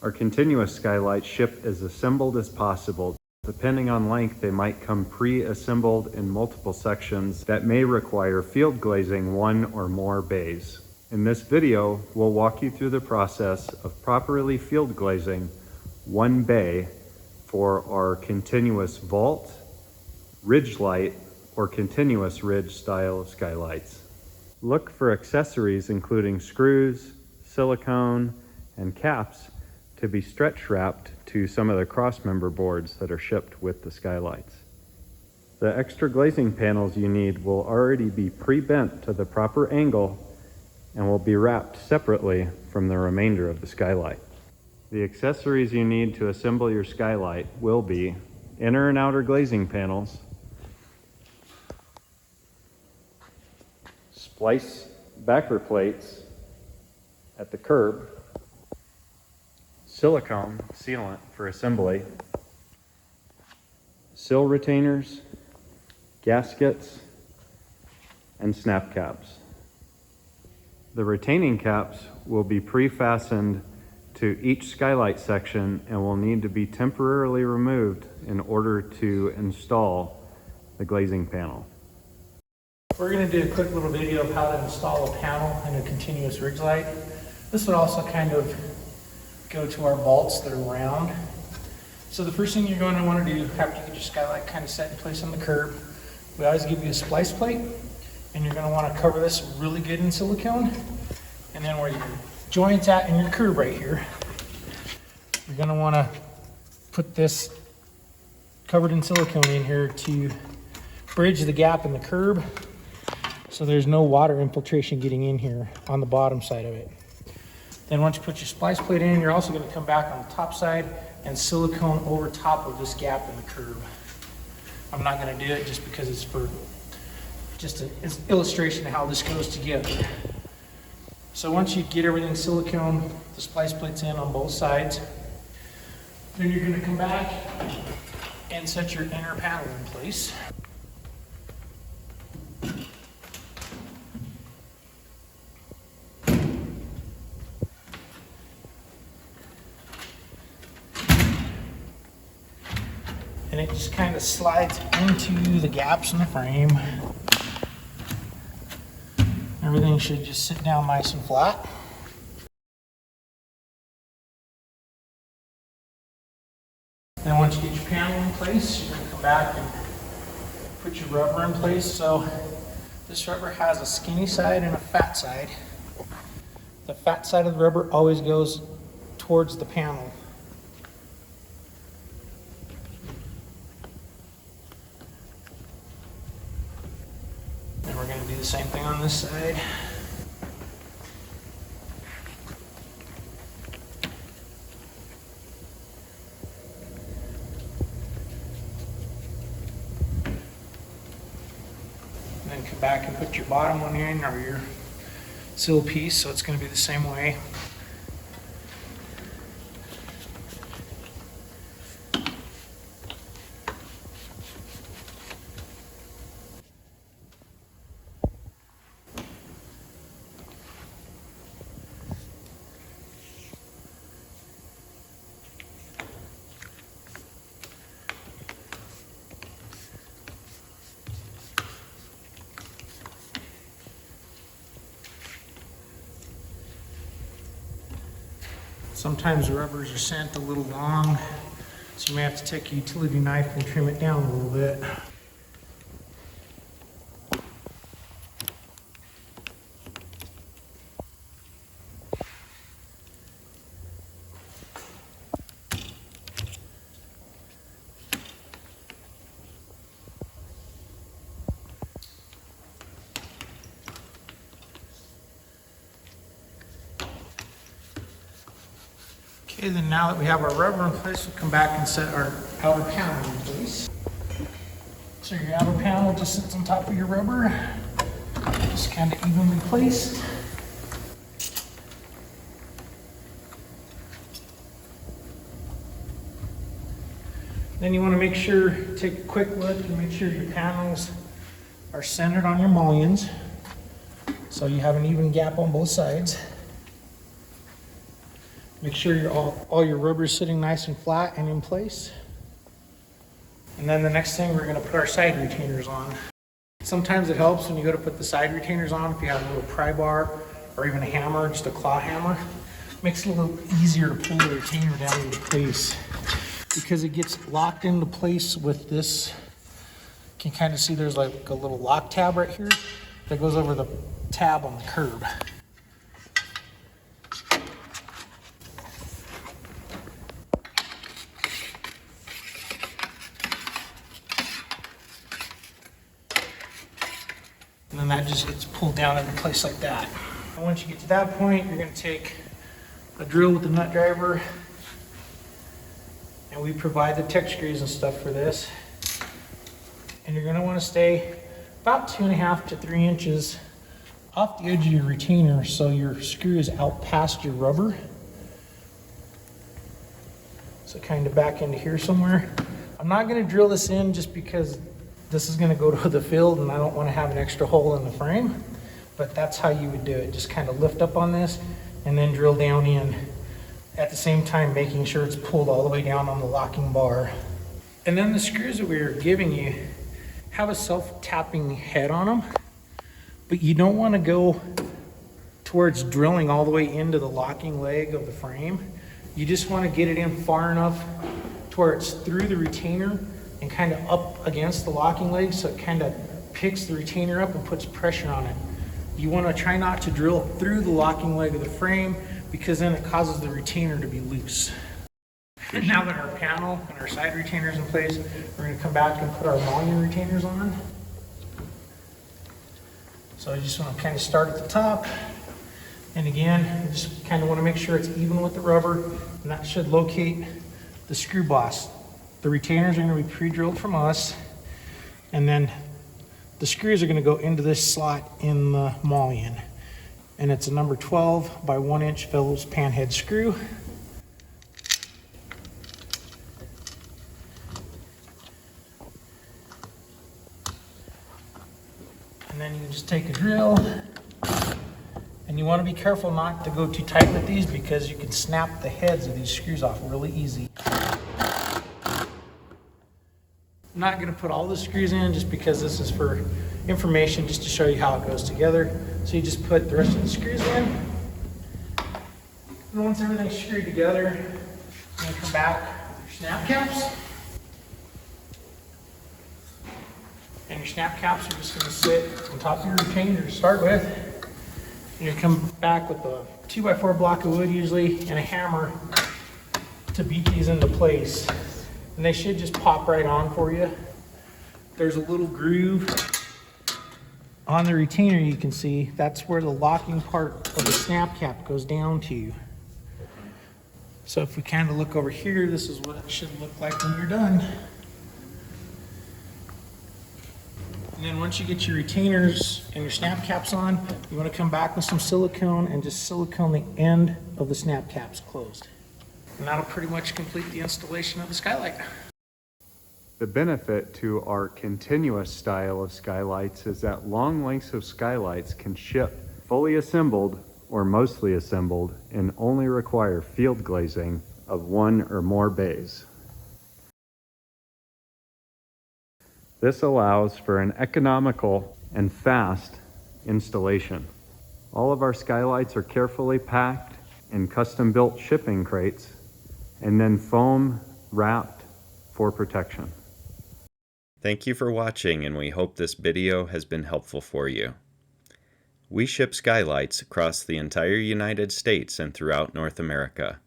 Our continuous skylights ship as assembled as possible. Depending on length, they might come pre-assembled in multiple sections that may require field glazing one or more bays. In this video, we'll walk you through the process of properly field glazing one bay for our continuous vault, ridge-lite, or continuous ridge style skylights. Look for accessories including screws, silicone, and caps to be stretch wrapped to some of the crossmember boards that are shipped with the skylights. The extra glazing panels you need will already be pre-bent to the proper angle and will be wrapped separately from the remainder of the skylight. The accessories you need to assemble your skylight will be inner and outer glazing panels, splice backer plates at the curb, silicone sealant for assembly, sill retainers, gaskets, and snap caps. The retaining caps will be pre-fastened to each skylight section and will need to be temporarily removed in order to install the glazing panel. We're going to do a quick little video of how to install a panel in a continuous ridge light. This would also kind of go to our vaults that are round. So the first thing you're going to want to do after you get your skylight kind of set in place on the curb, we always give you a splice plate, and you're going to want to cover this really good in silicone. And then where your joint's at in your curb right here, you're going to want to put this covered in silicone in here to bridge the gap in the curb so there's no water infiltration getting in here on the bottom side of it. Then once you put your splice plate in, you're also going to come back on the top side and silicone over top of this gap in the curb. I'm not going to do it just because it's for just an illustration of how this goes together. So once you get everything silicone, the splice plates in on both sides, then you're going to come back and set your inner panel in place. And it just kind of slides into the gaps in the frame. Everything should just sit down nice and flat. Then once you get your panel in place, you're going to come back and put your rubber in place. So this rubber has a skinny side and a fat side. The fat side of the rubber always goes towards the panel. And we're going to do the same thing on this side. And then come back and put your bottom one in, or your sill piece, so it's going to be the same way. Sometimes the rubbers are sent a little long, so you may have to take a utility knife and trim it down a little bit. Okay, then now that we have our rubber in place, we'll come back and set our outer panel in place. So your outer panel just sits on top of your rubber, just kind of evenly placed. Then you want to make sure, take a quick look and make sure your panels are centered on your mullions, so you have an even gap on both sides. Make sure all your rubber is sitting nice and flat and in place. And then the next thing, we're gonna put our side retainers on. Sometimes it helps when you go to put the side retainers on, if you have a little pry bar or even a hammer, just a claw hammer. Makes it a little easier to pull the retainer down into place because it gets locked into place with this. You can kind of see there's like a little lock tab right here that goes over the tab on the curb. And then that just gets pulled down into place like that. And once you get to that point, you're going to take a drill with the nut driver, and we provide the tech screws and stuff for this. And you're going to want to stay about 2.5 to 3 inches off the edge of your retainer so your screw is out past your rubber. So kind of back into here somewhere. I'm not going to drill this in just because this is going to go to the field and I don't want to have an extra hole in the frame, but that's how you would do it. Just kind of lift up on this and then drill down in, at the same time making sure it's pulled all the way down on the locking bar. And then the screws that we are giving you have a self-tapping head on them, but you don't want to go towards drilling all the way into the locking leg of the frame. You just want to get it in far enough to where it's through the retainer and kind of up against the locking leg, so it kind of picks the retainer up and puts pressure on it. You want to try not to drill through the locking leg of the frame because then it causes the retainer to be loose. And now that our panel and our side retainers in place, we're going to come back and put our mullion retainers on. So I just want to kind of start at the top. And again, you just kind of want to make sure it's even with the rubber, and that should locate the screw boss. The retainers are going to be pre-drilled from us, and then the screws are going to go into this slot in the mullion. And it's a number 12 by 1 inch Phillips panhead screw. And then you can just take a drill, and you want to be careful not to go too tight with these because you can snap the heads of these screws off really easy. I'm not going to put all the screws in just because this is for information, just to show you how it goes together. So you just put the rest of the screws in. And once everything's screwed together, you're going to come back with your snap caps. And your snap caps are just going to sit on top of your retainer to start with. And you come back with a 2x4 block of wood usually and a hammer to beat these into place. And they should just pop right on for you. There's a little groove on the retainer you can see. That's where the locking part of the snap cap goes down to. So if we kind of look over here, this is what it should look like when you're done. And then once you get your retainers and your snap caps on, you want to come back with some silicone and just silicone the end of the snap caps closed. And that'll pretty much complete the installation of the Skylight. The benefit to our continuous style of skylights is that long lengths of skylights can ship fully assembled or mostly assembled and only require field glazing of 1 or more bays. This allows for an economical and fast installation. All of our skylights are carefully packed in custom-built shipping crates and then foam wrapped for protection. Thank you for watching, and we hope this video has been helpful for you. We ship skylights across the entire United States and throughout North America.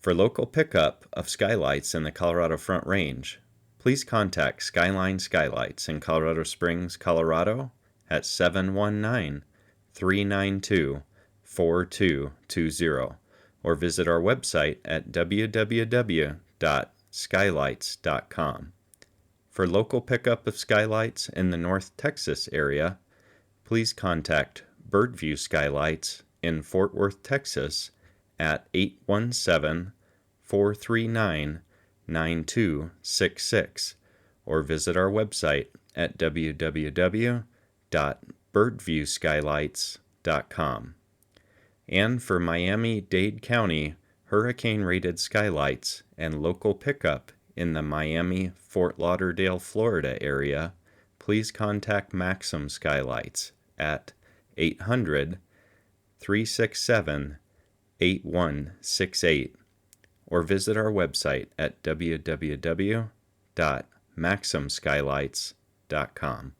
For local pickup of skylights in the Colorado Front Range, please contact Skyline Skylights in Colorado Springs, Colorado at 719-392-4220 or visit our website at www.skylights.com. For local pickup of skylights in the North Texas area, please contact Birdview Skylights in Fort Worth, Texas at 817-439-9266 or visit our website at www.birdviewskylights.com. And for Miami-Dade County hurricane-rated skylights and local pickup in the Miami, Fort Lauderdale, Florida area, please contact Maxim Skylights at 800-367-8168 or visit our website at www.maximskylights.com.